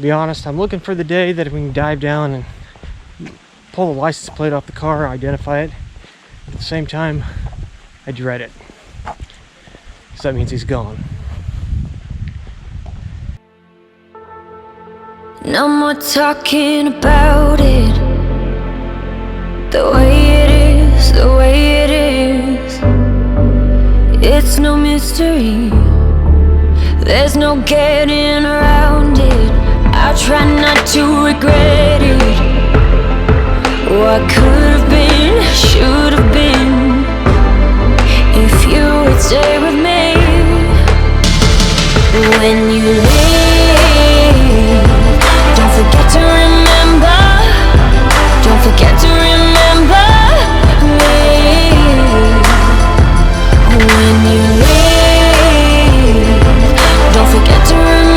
To be honest, I'm looking for the day that we can dive down and pull the license plate off the car, identify it. At the same time, I dread it. So that means he's gone. No more talking about it. The way it is, the way it is. It's no mystery. There's no getting around it. I try not to regret it. What could have been, should have been. If you would stay with me. When you leave, don't forget to remember. Don't forget to remember me. When you leave, don't forget to remember.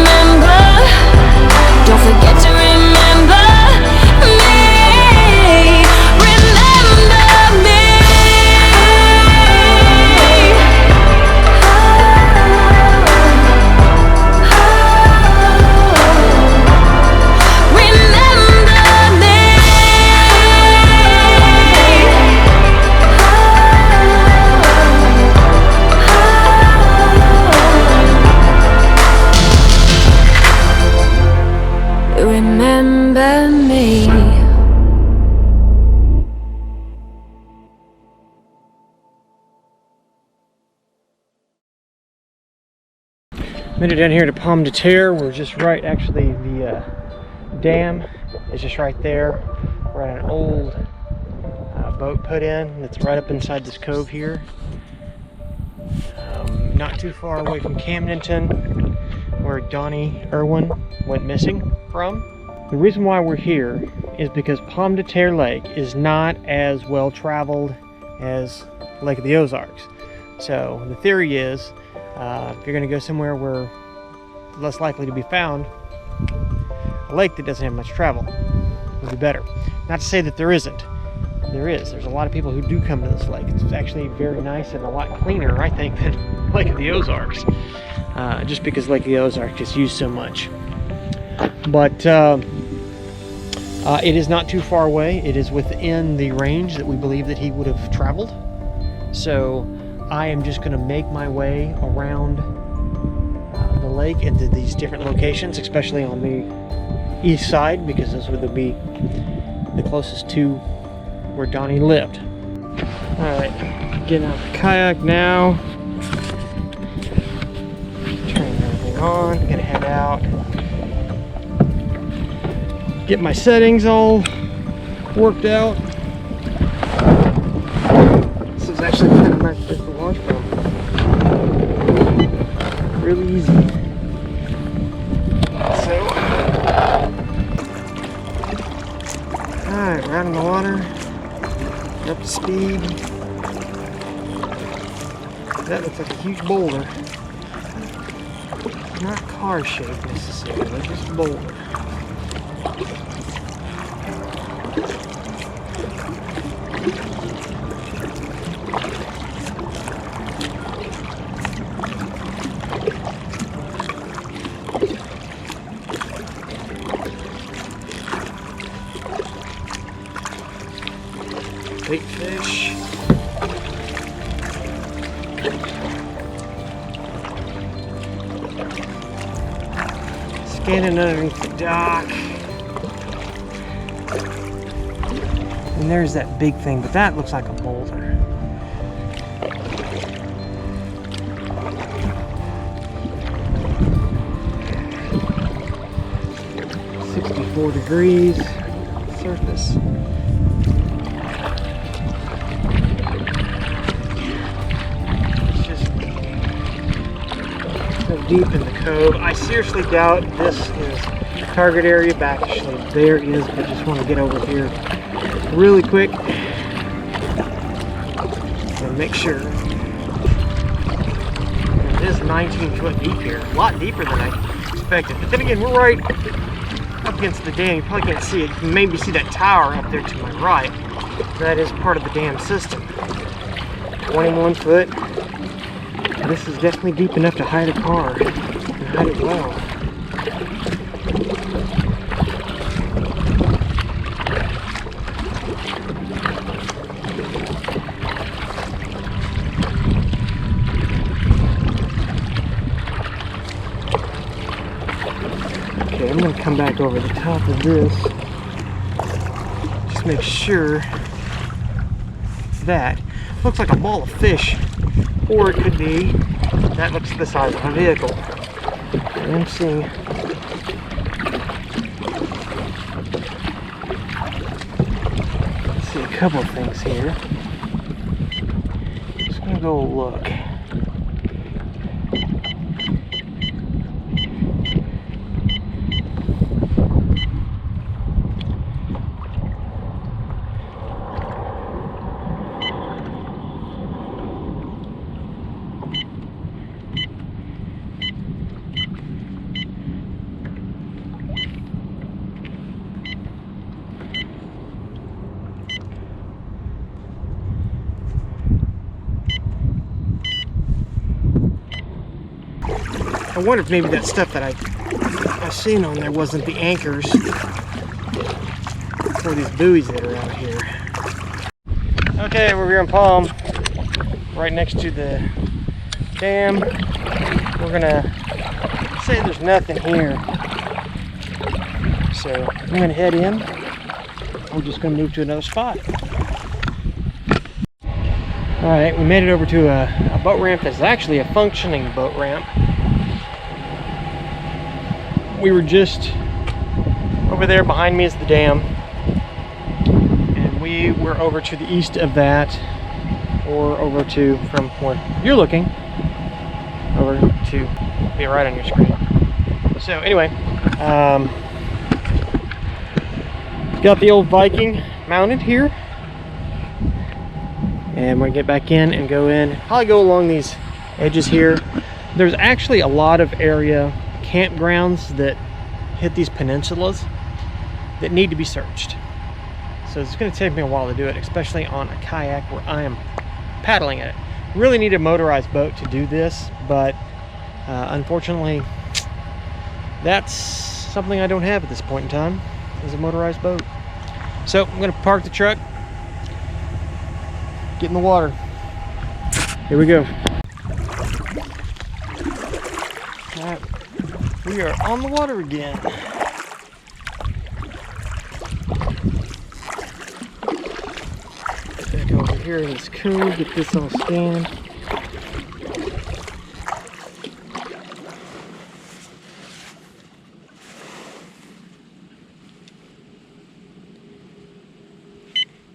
Don't forget to remember me. Remember me. Remember me. Made it down here to Pomme De Terre. We're just right, actually the dam is just right there. We're at an old boat put in that's right up inside this cove here. Not too far away from Camdenton, where Erwin went missing from. The reason why we're here is because Pomme De Terre Lake is not as well traveled as Lake of the Ozarks. So the theory is, if you're going to go somewhere where less likely to be found, a lake that doesn't have much travel would be better. Not to say that there isn't. There is. There's a lot of people who do come to this lake. It's actually very nice and a lot cleaner, I think, than Lake of the Ozarks. Just because Lake of the Ozarks gets used so much. But it is not too far away. It is within the range that we believe that he would have traveled. So I am just going to make my way around the lake into these different locations, especially on the east side, because those would be the closest to where Donnie lived. Alright, getting out the kayak now. Turning everything on, gonna head out. Get my settings all worked out. This is actually kind of nice place to launch from. Really easy. So, alright, we're out in the water. Up to speed. That looks like a huge boulder. Not car shaped necessarily, just boulder. Big fish. Scanning underneath the dock. And there's that big thing, but that looks like a boulder. .64 degrees surface. Deep in the cove. I seriously doubt this is the target area. Back actually there is, but I just want to get over here really quick and make sure. It is 19 foot deep here, a lot deeper than I expected. But then again, we're right up against the dam. You probably can't see it. You can maybe see that tower up there to my right. That is part of the dam system. 21 foot. This is definitely deep enough to hide a car, and hide it well. Okay, I'm gonna come back over the top of this. Just make sure that looks like a ball of fish, or it could be that looks the size of a vehicle. I'm seeing a couple of things here. Just gonna go look. I wonder if maybe that stuff that I seen on there wasn't the anchors for these buoys that are out here. Okay, we're here in Pomme, right next to the dam. We're gonna say there's nothing here. So I'm gonna head in. We're just gonna move to another spot. All right, we made it over to a boat ramp that's actually a functioning boat ramp. We were just over there. Behind me is the dam, and we were over to the east of that, or over to, from where you're looking, over to be right on your screen. So anyway, got the old Viking mounted here, and we're gonna get back in and go in. Probably go along these edges here. There's actually a lot of area campgrounds that hit these peninsulas that need to be searched. So it's going to take me a while to do it, especially on a kayak where I am paddling it. Really need a motorized boat to do this, but unfortunately that's something I don't have at this point in time, is a motorized boat. So I'm going to park the truck, get in the water. Here we go. All right. We are on the water again. Back over here in this cove, get this all scanned.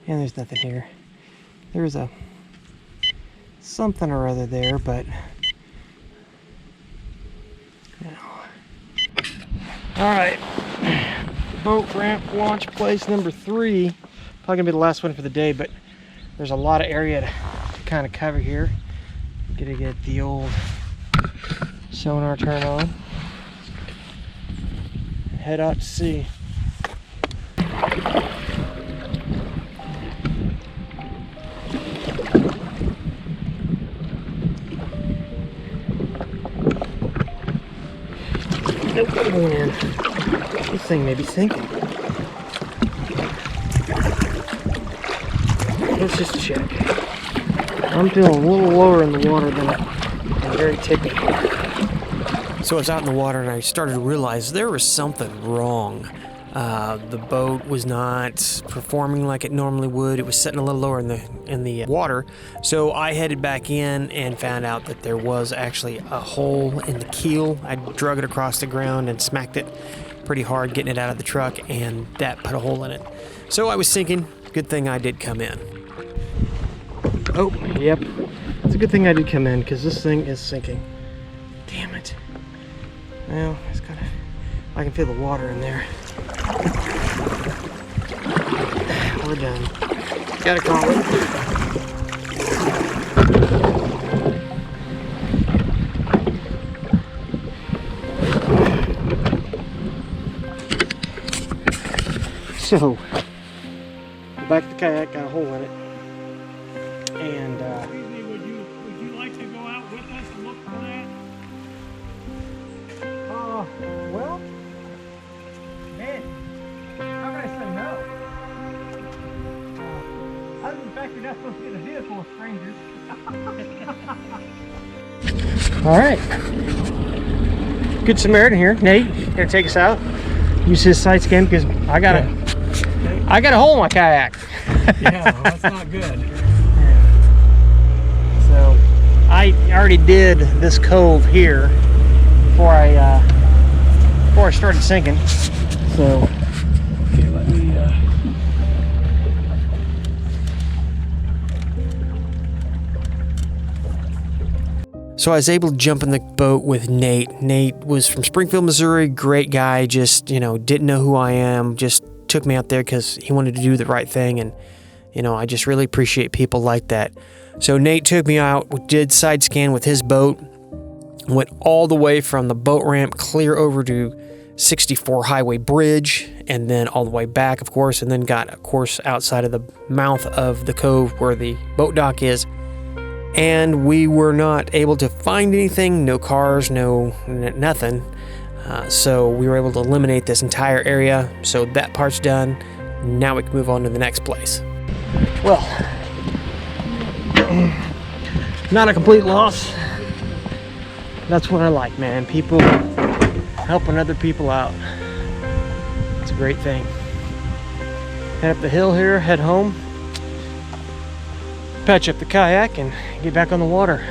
And there's nothing here. There's a something or other there, but all right, boat ramp launch place number 3. Probably gonna be the last one for the day, but there's a lot of area to kind of cover here. Gonna get the old sonar turn on. Head out to sea. Nope, man. This thing may be sinking. Let's just check. I'm feeling a little lower in the water than I'm very typical. So I was out in the water and I started to realize there was something wrong. The boat was not performing like it normally would. It was sitting a little lower in the water. So I headed back in and found out that there was actually a hole in the keel. I drug it across the ground and smacked it pretty hard, getting it out of the truck, and that put a hole in it. So I was sinking. Good thing I did come in. Oh, yep. It's a good thing I did come in, because this thing is sinking. Damn it. Well, it's gotta, I can feel the water in there. We're done. Gotta call it. So, back to the kayak, got a hole in it. And Would you like to go out with us and look for that? well, man, how can I say no? Other than the fact you're not supposed to get in a vehicle with strangers. All right. Good Samaritan here. Nate, gonna take us out? use his side scan because I got a hole in my kayak. Yeah, that's not good. So I already did this cove here before I started sinking. So Okay, let me. So I was able to jump in the boat with Nate. Nate was from Springfield, Missouri. Great guy. Just, you know, didn't know who I am. Just took me out there because he wanted to do the right thing. And, you know, I just really appreciate people like that. So Nate took me out. We did side scan with his boat. Went all the way from the boat ramp clear over to 64 Highway Bridge. And then all the way back, of course. And then got, of course, outside of the mouth of the cove where the boat dock is. And we were not able to find anything, no cars, nothing. So we were able to eliminate this entire area. So that part's done. Now we can move on to the next place. Well, not a complete loss. That's what I like, man. People helping other people out. It's a great thing. Head up the hill here, head home. Patch up the kayak and get back on the water.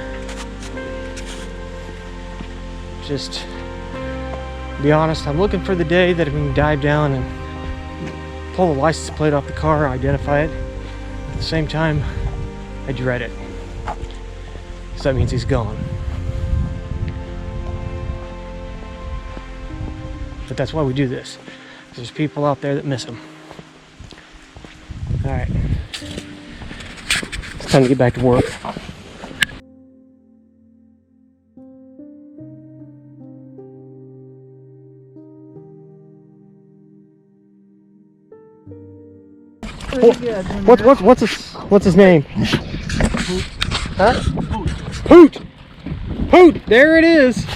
Just to be honest, I'm looking for the day that we can dive down and pull the license plate off the car, identify it. At the same time, I dread it. So that means he's gone. But that's why we do this. There's people out there that miss him. All right. Time to get back to work. What's his name? Huh? Hoot! Hoot! There it is.